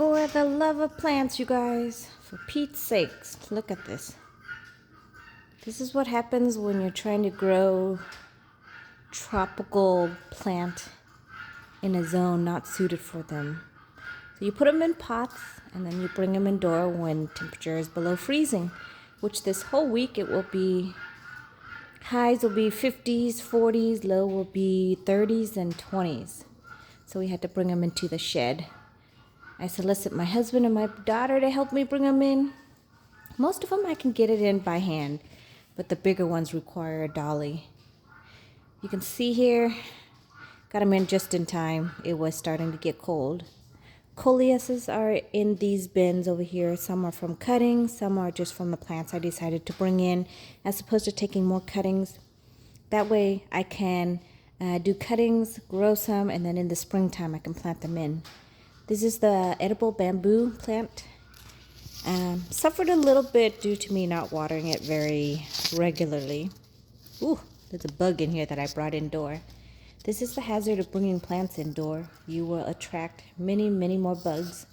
For the love of plants, you guys. For Pete's sakes, look at this. This is what happens when you're trying to grow tropical plant in a zone not suited for them. So you put them in pots and then you bring them indoor when temperature is below freezing, which this whole week it will be, highs will be 50s, 40s, low will be 30s and 20s. So we had to bring them into the shed. I solicit my husband and my daughter to help me bring them in. Most of them I can get it in by hand, but the bigger ones require a dolly. You can see here, got them in just in time. It was starting to get cold. Coleuses are in these bins over here. Some are from cuttings, some are just from the plants I decided to bring in, as opposed to taking more cuttings. That way I can do cuttings, grow some, and then in the springtime I can plant them in. This is the edible bamboo plant. Suffered a little bit due to me not watering it very regularly. Ooh, there's a bug in here that I brought indoor. This is the hazard of bringing plants indoor. You will attract many, many more bugs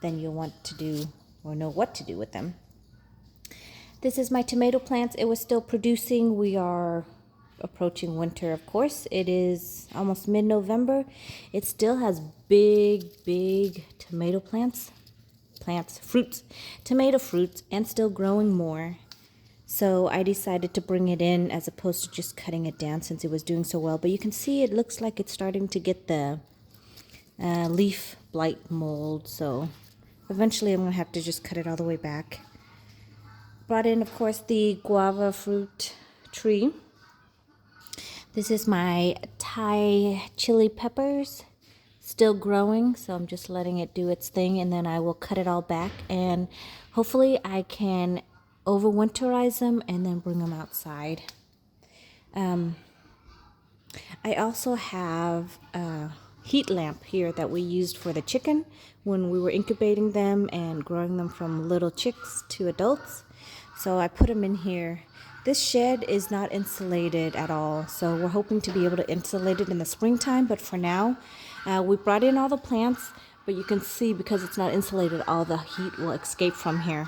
than you'll want to do or know what to do with them. This is my tomato plants. It was still producing. We are approaching winter, of course. It is almost mid-November. It still has big tomato fruits, tomato fruits, and still growing more. So I decided to bring it in as opposed to just cutting it down since it was doing so well. But you can see it looks like it's starting to get the leaf blight mold. So eventually I'm going to have to just cut it all the way back. Brought in, of course, the guava fruit tree. This is my Thai chili peppers, still growing, so I'm just letting it do its thing, and then I will cut it all back, and hopefully I can overwinterize them and then bring them outside. I also have a heat lamp here that we used for the chicken when we were incubating them and growing them from little chicks to adults. So I put them in here. This shed is not insulated at all, so we're hoping to be able to insulate it in the springtime, but for now, we brought in all the plants, but you can see because it's not insulated, all the heat will escape from here.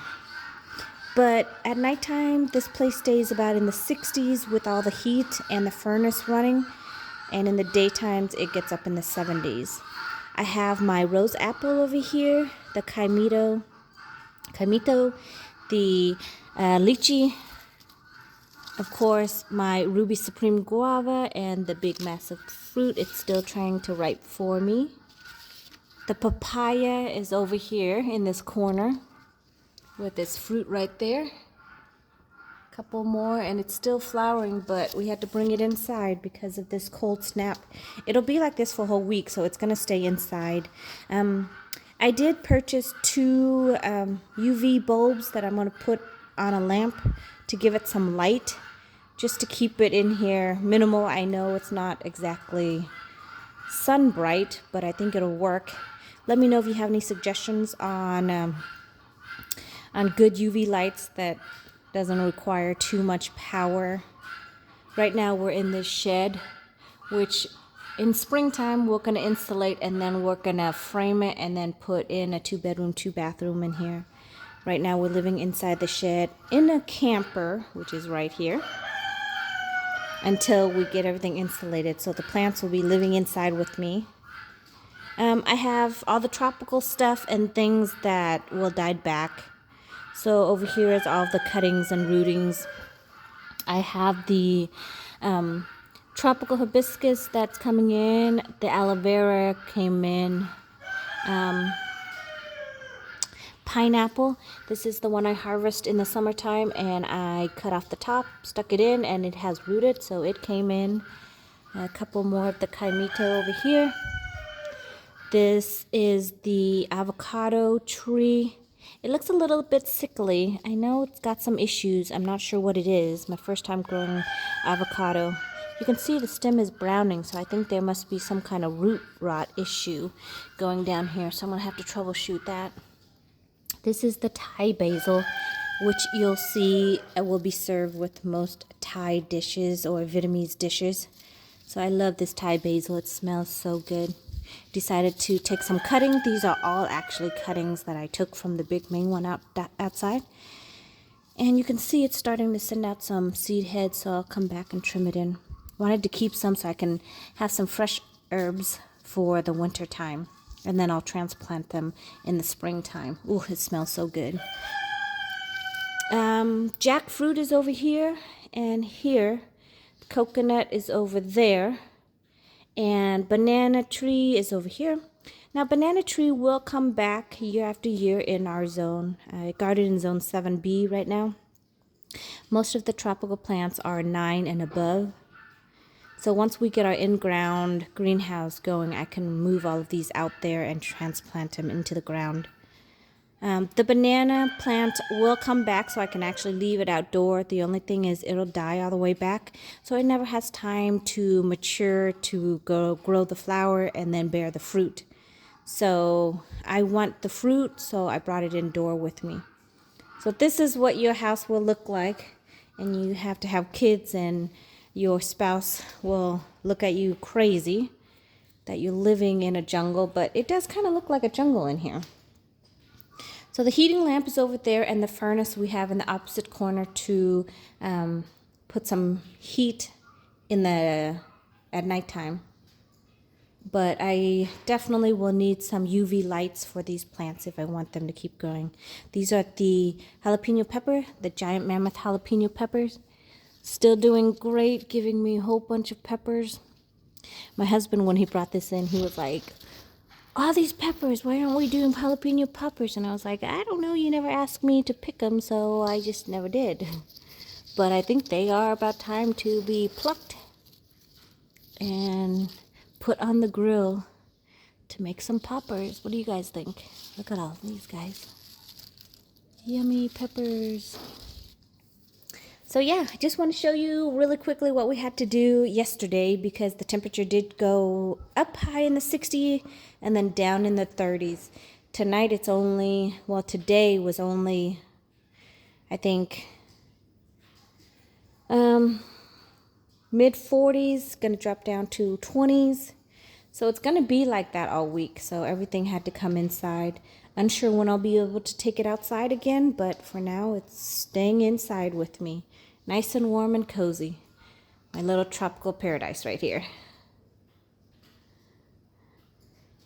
But at nighttime, this place stays about in the 60s with all the heat and the furnace running, and in the daytimes, it gets up in the 70s. I have my rose apple over here, the kaimito, the lychee, of course, my Ruby Supreme guava, and the big massive fruit. It's still trying to ripe for me. The papaya is over here in this corner with its fruit right there. A couple more, and it's still flowering, but we had to bring it inside because of this cold snap. It'll be like this for a whole week, so it's going to stay inside. I did purchase 2 UV bulbs that I'm going to put on a lamp to give it some light, just to keep it in here minimal. I know it's not exactly sun bright, but I think it'll work. Let me know if you have any suggestions on good UV lights that doesn't require too much power. Right now we're in this shed, which in springtime we're going to insulate, and then we're going to frame it and then put in a 2-bedroom, 2-bathroom in here. Right now we're living inside the shed in a camper, which is right here, until we get everything insulated. So the plants will be living inside with me. I have all the tropical stuff and things that will die back. So over here is all the cuttings and rootings. I have the tropical hibiscus that's coming in. The aloe vera came in. Pineapple. This is the one I harvest in the summertime, and I cut off the top, stuck it in, and it has rooted, so it came in. A couple more of the kaimito over here. This is the avocado tree. It looks a little bit sickly. I know it's got some issues. I'm not sure what it is. My first time growing avocado. You can see the stem is browning, so I think there must be some kind of root rot issue going down here, so I'm going to have to troubleshoot that. This is the Thai basil, which you'll see will be served with most Thai dishes or Vietnamese dishes. So I love this Thai basil. It smells so good. decided to take some cutting. These are all actually cuttings that I took from the big main one outside. And you can see it's starting to send out some seed heads, so I'll come back and trim it in. Wanted to keep some so I can have some fresh herbs for the winter time. And then I'll transplant them in the springtime. Ooh, it smells so good. Jackfruit is over here, and here. Coconut is over there. And banana tree is over here. Now, banana tree will come back year after year in our zone. I garden in zone 7B right now. Most of the tropical plants are 9 and above. So once we get our in-ground greenhouse going, I can move all of these out there and transplant them into the ground. The banana plant will come back, so I can actually leave it outdoor. The only thing is it'll die all the way back, so it never has time to mature to grow the flower and then bear the fruit. So I want the fruit, so I brought it indoor with me. So this is what your house will look like, and you have to have kids, and your spouse will look at you crazy that you're living in a jungle, but it does kind of look like a jungle in here. So the heating lamp is over there, and the furnace we have in the opposite corner to put some heat in at nighttime. But I definitely will need some UV lights for these plants if I want them to keep growing. These are the jalapeno pepper, the giant mammoth jalapeno peppers. Still doing great, giving me a whole bunch of peppers. My husband, when he brought this in, he was like, all these peppers, why aren't we doing jalapeno peppers? And I was like, I don't know, you never asked me to pick them, so I just never did. But I think they are about time to be plucked and put on the grill to make some poppers. What do you guys think? Look at all these guys. Yummy peppers. So yeah, I just want to show you really quickly what we had to do yesterday, because the temperature did go up high in the 60s and then down in the 30s. Tonight it's only, well, today was only, I think, mid 40s, gonna drop down to 20s. So it's gonna be like that all week. So everything had to come inside. Unsure when I'll be able to take it outside again, but for now it's staying inside with me. Nice and warm and cozy. My little tropical paradise right here.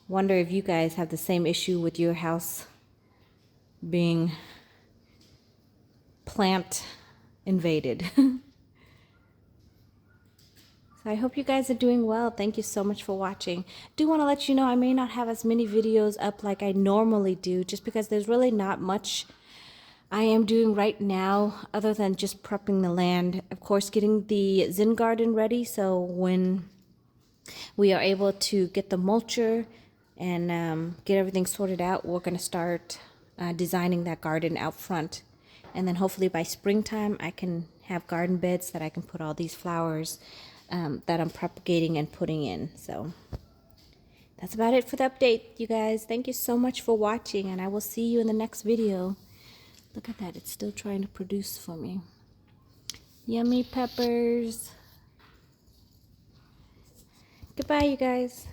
Wonder if you guys have the same issue with your house being plant invaded. So I hope you guys are doing well. Thank you so much for watching. Do want to let you know I may not have as many videos up like I normally do, just because there's really not much I am doing right now other than just prepping the land. Of course, getting the Zen garden ready, so when we are able to get the mulcher and get everything sorted out, we're going to start designing that garden out front. And then hopefully by springtime I can have garden beds that I can put all these flowers that I'm propagating and putting in. So that's about it for the update, you guys. Thank you so much for watching, and I will see you in the next video. Look at that, it's still trying to produce for me. Yummy peppers. Goodbye, you guys.